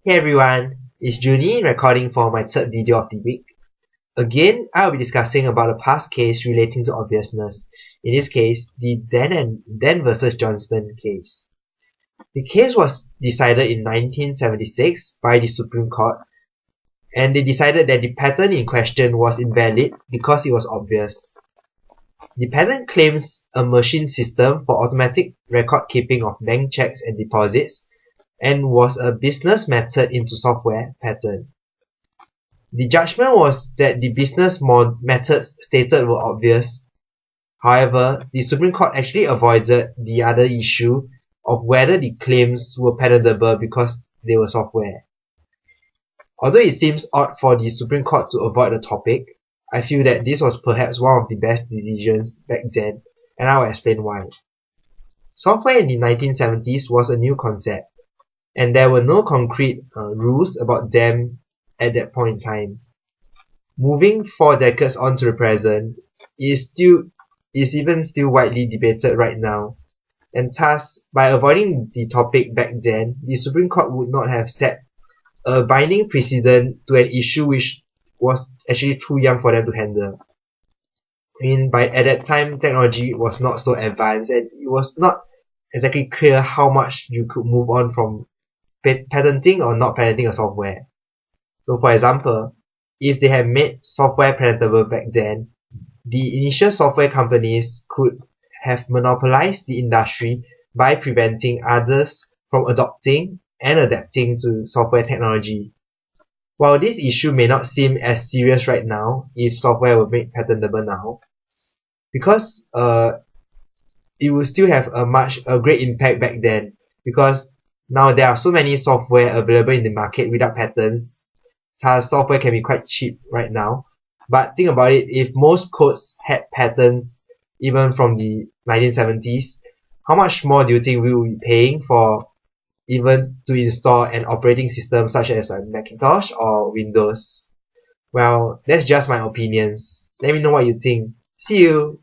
Hey everyone, it's Junie recording for my third video of the week. Again, I will be discussing about a past case relating to obviousness. In this case, the Dan versus Johnston case. The case was decided in 1976 by the Supreme Court, and they decided that the patent in question was invalid because it was obvious. The patent claims a machine system for automatic record keeping of bank checks and deposits, and was a business method into software patent. The judgment was that the business methods stated were obvious. However, the Supreme Court actually avoided the other issue of whether the claims were patentable because they were software. Although it seems odd for the Supreme Court to avoid the topic, I feel that this was perhaps one of the best decisions back then, and I will explain why. Software in the 1970s was a new concept, and there were no concrete rules about them at that point in time. Moving 4 decades on to the present is even still widely debated right now, and thus, by avoiding the topic back then, the Supreme Court would not have set a binding precedent to an issue which was actually too young for them to handle. At that time, technology was not so advanced, and it was not exactly clear how much you could move on from patenting or not patenting a software. So for example, if they had made software patentable back then, the initial software companies could have monopolized the industry by preventing others from adopting and adapting to software technology. While this issue may not seem as serious right now if software were made patentable now, because it will still have a great impact back then, because now there are so many software available in the market without patents. Thus, software can be quite cheap right now. But think about it, if most codes had patents even from the 1970s, how much more do you think we will be paying for even to install an operating system such as a Macintosh or Windows? Well, that's just my opinions. Let me know what you think. See you!